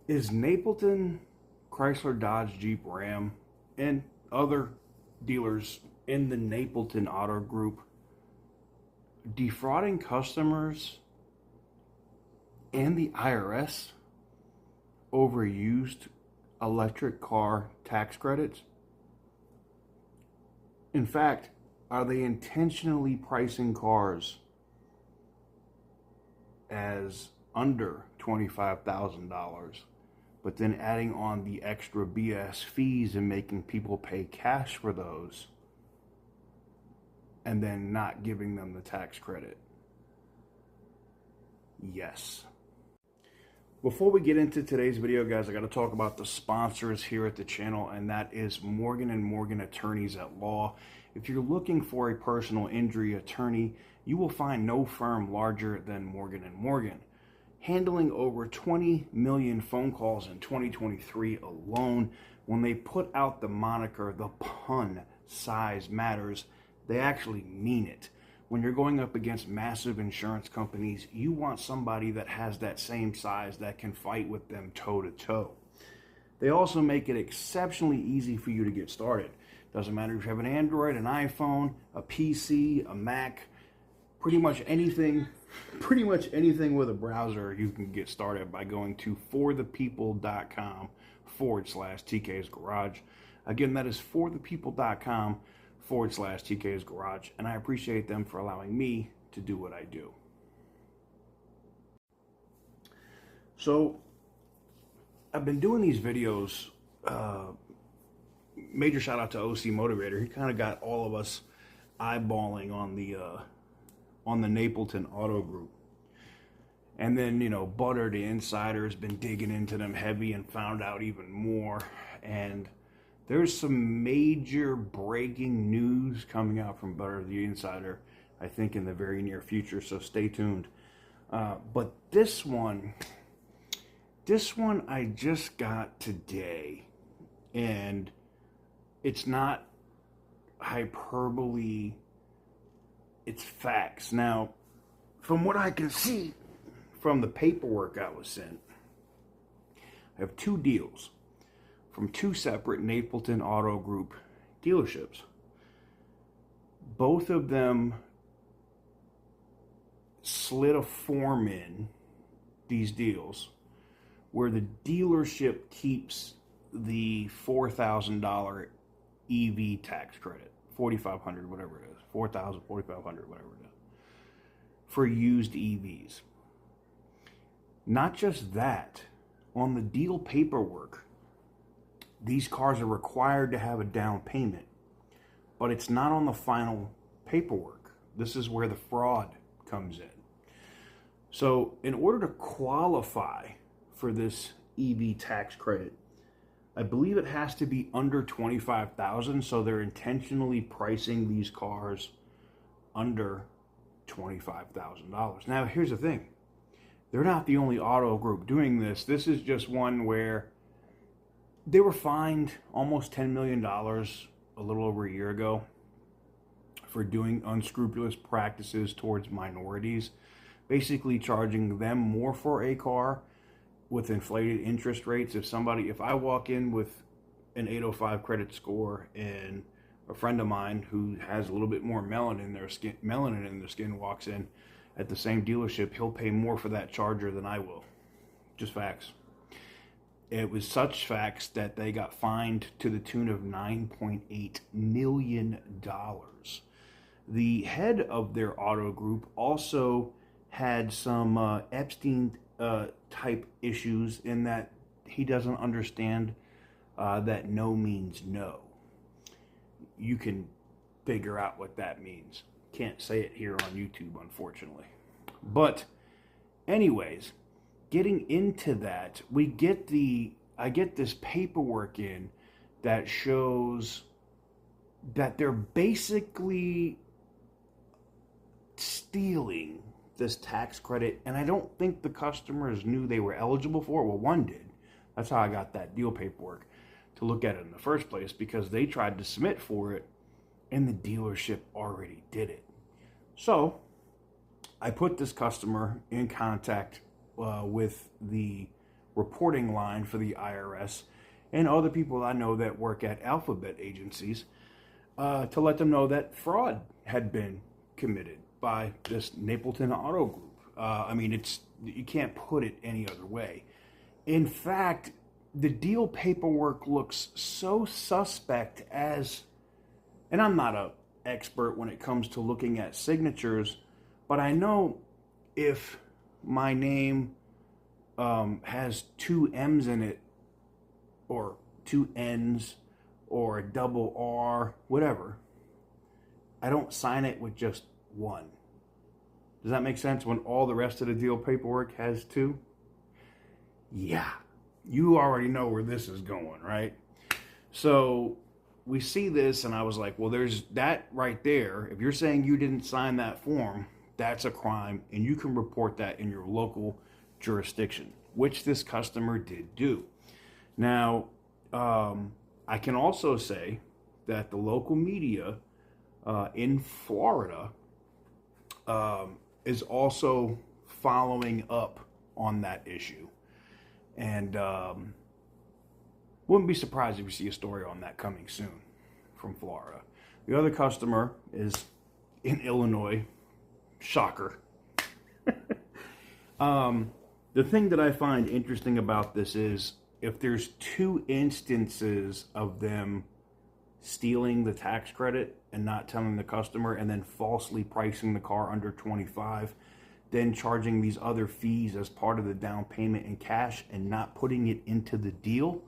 Is Napleton, Chrysler, Dodge, Jeep, Ram, and other dealers in the Napleton Auto Group defrauding customers and the IRS over used electric car tax credits? In fact, are they intentionally pricing cars as under $25,000, but then adding on the extra BS fees and making people pay cash for those, and then not giving them the tax credit? Yes. Before we get into today's video, guys, I got to talk about the sponsors here at the channel, and that is Morgan & Morgan Attorneys at Law. If you're looking for a personal injury attorney, you will find no firm larger than Morgan & Morgan. Handling over 20 million phone calls in 2023 alone, when they put out the moniker, the pun, size matters, they actually mean it. When you're going up against massive insurance companies, you want somebody that has that same size that can fight with them toe to toe. They also make it exceptionally easy for you to get started. Doesn't matter if you have an Android, an iPhone, a PC, a Mac, pretty much anything with a browser, you can get started by going to forthepeople.com/TK's Garage. Again, that is forthepeople.com/TK's Garage, and I appreciate them for allowing me to do what I do. So, I've been doing these videos. Major shout out to OC Motivator. He kind of got all of us eyeballing on the Napleton Auto Group. And then, Butter, the insider, has been digging into them heavy and found out even more. And there's some major breaking news coming out from Butter, the insider, I think in the very near future, so stay tuned. But this one I just got today, and it's not hyperbole, it's facts. Now, from what I can see from the paperwork I was sent, I have two deals from two separate Napleton Auto Group dealerships. Both of them slid a form in these deals where the dealership keeps the $4,000 EV tax credit, $4,500, whatever it is, $4,000, $4,500, whatever it is, for used EVs. Not just that, on the deal paperwork, these cars are required to have a down payment, but it's not on the final paperwork. This is where the fraud comes in. So in order to qualify for this EV tax credit, I believe it has to be under $25,000, so they're intentionally pricing these cars under $25,000. Now, here's the thing. They're not the only auto group doing this. This is just one where they were fined almost $10 million a little over a year ago for doing unscrupulous practices towards minorities, basically charging them more for a car with inflated interest rates. If I walk in with an 805 credit score and a friend of mine who has a little bit more melanin in their skin walks in at the same dealership, he'll pay more for that Charger than I will. Just facts. It was such facts that they got fined to the tune of $9.8 million. The head of their auto group also had some Epstein type issues, in that he doesn't understand that no means no. You can figure out what that means. Can't say it here on YouTube, unfortunately. But anyways, getting into that, I get this paperwork in that shows that they're basically stealing this tax credit, and I don't think the customers knew they were eligible for it. Well, one did. That's how I got that deal paperwork to look at it in the first place, because they tried to submit for it and the dealership already did it. So I put this customer in contact with the reporting line for the IRS and other people I know that work at alphabet agencies to let them know that fraud had been committed by this Napleton Auto Group. I mean, you can't put it any other way. In fact, the deal paperwork looks so suspect and I'm not an expert when it comes to looking at signatures, but I know if my name has two M's in it, or two N's, or a double R, whatever, I don't sign it with just one. Does that make sense when all the rest of the deal paperwork has two? Yeah, you already know where this is going, right? So we see this, and I was like, well, there's that right there. If you're saying you didn't sign that form, that's a crime, and you can report that in your local jurisdiction, which this customer did do. Now, I can also say that the local media in Florida is also following up on that issue. And wouldn't be surprised if you see a story on that coming soon from Florida. The other customer is in Illinois. Shocker. The thing that I find interesting about this is if there's two instances of them stealing the tax credit and not telling the customer and then falsely pricing the car under 25, then charging these other fees as part of the down payment in cash and not putting it into the deal,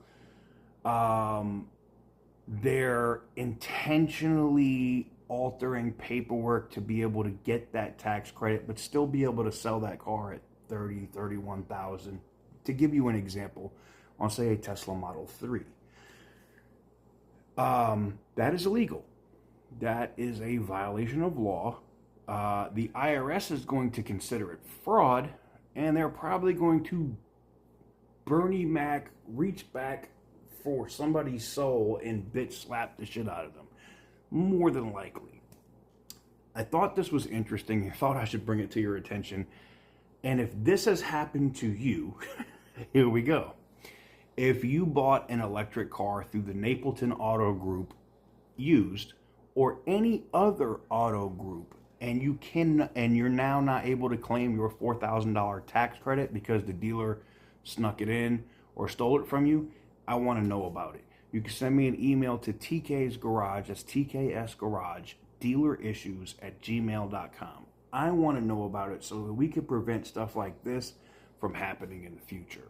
they're intentionally altering paperwork to be able to get that tax credit, but still be able to sell that car at $30,000, $31,000. To give you an example, on say a Tesla Model 3. That is illegal. That is a violation of law. The IRS is going to consider it fraud, and they're probably going to Bernie Mac reach back for somebody's soul and bitch slap the shit out of them. More than likely. I thought this was interesting. I thought I should bring it to your attention. And if this has happened to you, here we go. If you bought an electric car through the Napleton Auto Group used, or any other auto group, and you're now not able to claim your $4,000 tax credit because the dealer snuck it in or stole it from you, I want to know about it. You can send me an email to TK's Garage, that's TKS Garage, dealerissues@gmail.com. I want to know about it so that we can prevent stuff like this from happening in the future.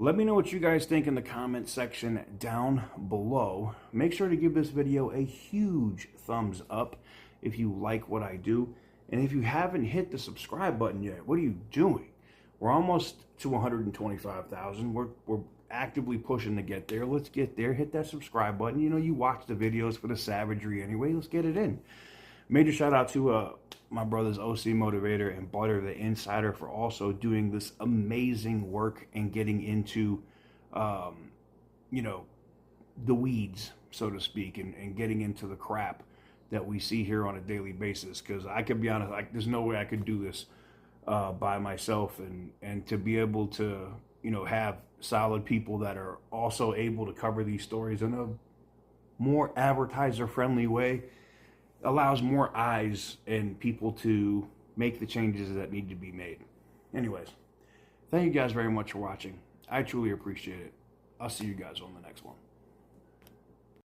Let me know what you guys think in the comment section down below. Make sure to give this video a huge thumbs up if you like what I do. And if you haven't hit the subscribe button yet, what are you doing? We're almost to 125,000. We're actively pushing to get there. Let's get there. Hit that subscribe button. You know, you watch the videos for the savagery anyway. Let's get it in. Major shout out to my brothers OC Motivator and Butter the Insider for also doing this amazing work and getting into, you know, the weeds, so to speak, and getting into the crap that we see here on a daily basis. Because I could be honest, like, there's no way I could do this by myself, and to be able to, you know, have solid people that are also able to cover these stories in a more advertiser-friendly way allows more eyes and people to make the changes that need to be made. Anyways, thank you guys very much for watching. I truly appreciate it. I'll see you guys on the next one.